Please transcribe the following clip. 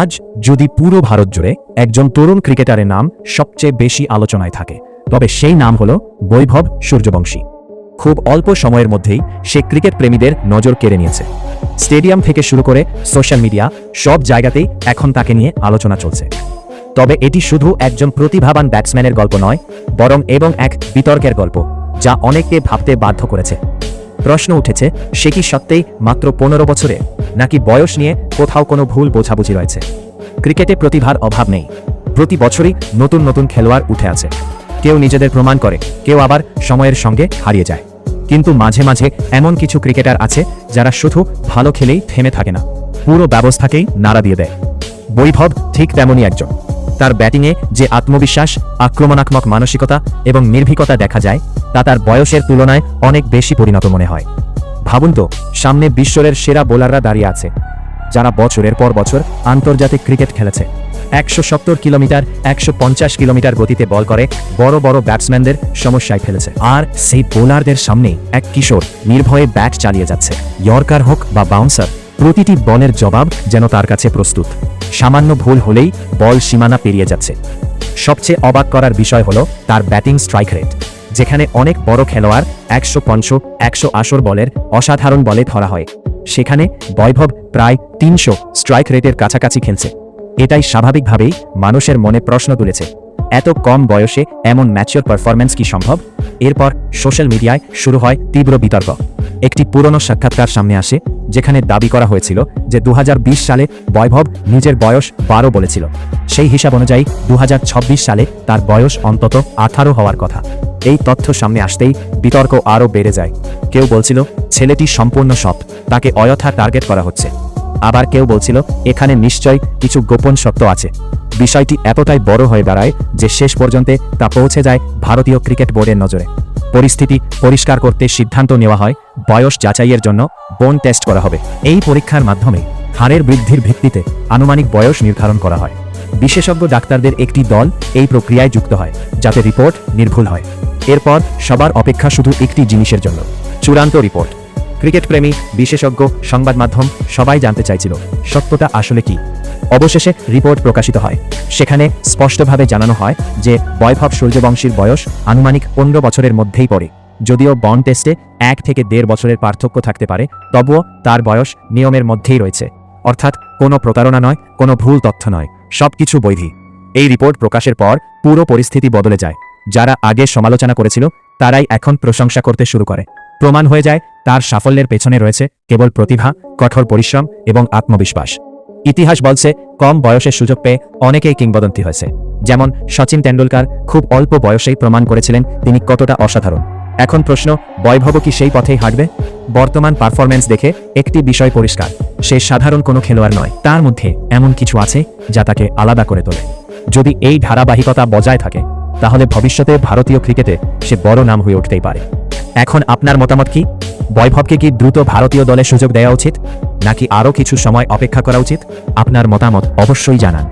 আজ যদি পুরো ভারত জুড়ে একজন তরুণ ক্রিকেটারের নাম সবচেয়ে বেশি আলোচনায় থাকে, তবে সেই নাম হল বৈভব সূর্যবংশী। খুব অল্প সময়ের মধ্যেই সে ক্রিকেট প্রেমীদের নজর কেড়ে নিয়েছে। স্টেডিয়াম থেকে শুরু করে সোশ্যাল মিডিয়া সব জায়গাতেই এখন তাকে নিয়ে আলোচনা চলছে। তবে এটি শুধু একজন প্রতিভাবান ব্যাটসম্যানের গল্প নয়, বরং এক বিতর্কের গল্প, যা অনেককে ভাবতে বাধ্য করেছে। প্রশ্ন উঠেছে, সে কি সত্যিই মাত্র 15 বছরে, নাকি বয়স নিয়ে কোথাও কোনো ভুল বোঝাবুঝি রয়েছে? ক্রিকেটে প্রতিভার অভাব নেই, প্রতি বছরই নতুন নতুন খেলোয়াড় উঠে আছে। কেউ নিজেদের প্রমাণ করে, কেউ আবার সময়ের সঙ্গে হারিয়ে যায়। কিন্তু মাঝে মাঝে এমন কিছু ক্রিকেটার আছে যারা শুধু ভালো খেলেই থেমে থাকে না, পুরো ব্যবস্থাকেই নাড়া দিয়ে দেয়। বৈভব ঠিক তেমনই একজন। তার ব্যাটিংয়ে যে আত্মবিশ্বাস, আক্রমণাত্মক মানসিকতা এবং নির্ভীকতা দেখা যায়, তা তার বয়সের তুলনায় অনেক বেশি পরিণত মনে হয়। ভাবুন তো, সামনে বিশ্বের সেরা বোলাররা দাঁড়িয়ে আছে, যারা বছরের পর বছর আন্তর্জাতিক ক্রিকেট খেলেছে। 170 কিলোমিটার, 150 কিলোমিটার গতিতে বল করে বড় বড় ব্যাটসম্যানদের সমস্যায় ফেলেছে। আর সেই বোলারদের সামনেই এক কিশোর নির্ভয়ে ব্যাট চালিয়ে যাচ্ছে। ইয়র্কার হোক বা বাউন্সার, প্রতিটি বলের জবাব যেন তার কাছে প্রস্তুত। সামান্য ভুল হলেই বল সীমানা পেরিয়ে যাচ্ছে। সবচেয়ে অবাক করার বিষয় হল তার ব্যাটিং স্ট্রাইক রেট, যেখানে অনেক বড় খেলোয়াড় 150-180 বলের অসাধারণ বলে ধরা হয়, সেখানে বৈভব প্রায় 300 স্ট্রাইক রেটের কাছাকাছি খেলছে। এটাই স্বাভাবিকভাবেই মানুষের মনে প্রশ্ন তুলেছে, এত কম বয়সে এমন ম্যাচিওর পারফরম্যান্স কি সম্ভব? এরপর সোশ্যাল মিডিয়ায় শুরু হয় তীব্র বিতর্ক। একটি পুরনো সাক্ষাৎকার সামনে আসে, যেখানে দাবি করা হয়েছিল যে 2020 সালে বৈভব নিজের বয়স 12 বলেছিল। সেই হিসাব অনুযায়ী 2026 সালে তার বয়স অন্তত 18 হওয়ার কথা। এই তথ্য সামনে আসতেই বিতর্ক আরও বেড়ে যায়। কেউ বলছিল ছেলেটি সম্পূর্ণ সৎ, তাকে অযথা টার্গেট করা হচ্ছে। আবার কেউ বলছিল এখানে নিশ্চয়ই কিছু গোপন সত্য আছে। বিষয়টি এতটাই বড় হয়ে দাঁড়ায় যে শেষ পর্যন্ত তা পৌঁছে যায় ভারতীয় ক্রিকেট বোর্ডের নজরে। পরিস্থিতি পরিষ্কার করতে সিদ্ধান্ত নেওয়া হয় বয়স যাচাইয়ের জন্য বোন টেস্ট করা হবে। এই পরীক্ষার মাধ্যমে হাড়ের বৃদ্ধির ভিত্তিতে আনুমানিক বয়স নির্ধারণ করা হয়। বিশেষজ্ঞ ডাক্তারদের একটি দল এই প্রক্রিয়ায় যুক্ত হয়, যাতে রিপোর্ট নির্ভুল হয়। এরপর সবার অপেক্ষা শুধু একটি জিনিসের জন্য, চূড়ান্ত রিপোর্ট। ক্রিকেট প্রেমী, বিশেষজ্ঞ, সংবাদ মাধ্যম সবাই জানতে চাইছিল সত্যটা আসলে কি। অবশেষে রিপোর্ট প্রকাশিত হয়। সেখানে স্পষ্টভাবে জানানো হয় যে বৈভব সূর্যবংশীর বয়স আনুমানিক 15 বছরের মধ্যেই পড়ে। যদিও বন টেস্টে 1 থেকে 1.5 বছরের পার্থক্য থাকতে পারে, তবুও তার বয়স নিয়মের মধ্যেই রয়েছে। অর্থাৎ কোনো প্রতারণা নয়, কোনো ভুল তথ্য নয়, সবকিছু বৈধ। এই রিপোর্ট প্রকাশের পর পুরো পরিস্থিতি বদলে যায়। যারা আগে সমালোচনা করেছিল তারাই এখন প্রশংসা করতে শুরু করে। প্রমাণ হয়ে যায় তার সাফল্যের পেছনে রয়েছে কেবল প্রতিভা, কঠোর পরিশ্রম এবং আত্মবিশ্বাস। ইতিহাস বলছে কম বয়সে সুযোগ পেয়ে অনেকেই কিংবদন্তি হয়েছে। যেমন সচিন তেন্ডুলকর খুব অল্প বয়সেই প্রমাণ করেছিলেন তিনি কতটা অসাধারণ। এখন প্রশ্ন, বৈভব কি সেই পথেই হাঁটবে? বর্তমান পারফরম্যান্স দেখে একটি বিষয় পরিষ্কার, সে সাধারণ কোনো খেলোয়াড় নয়। তার মধ্যে এমন কিছু আছে যা তাকে আলাদা করে তোলে। যদি এই ধারাবাহিকতা বজায় থাকে, তাহলে ভবিষ্যতে ভারতীয় ক্রিকেটে সে বড় নাম হয়ে উঠতেই পারে। এখন আপনার মতামত কি? বৈভবকে কি দ্রুত ভারতীয় দলে সুযোগ দেওয়া উচিত, নাকি আরও কিছু সময় অপেক্ষা করা উচিত? আপনার মতামত অবশ্যই জানান।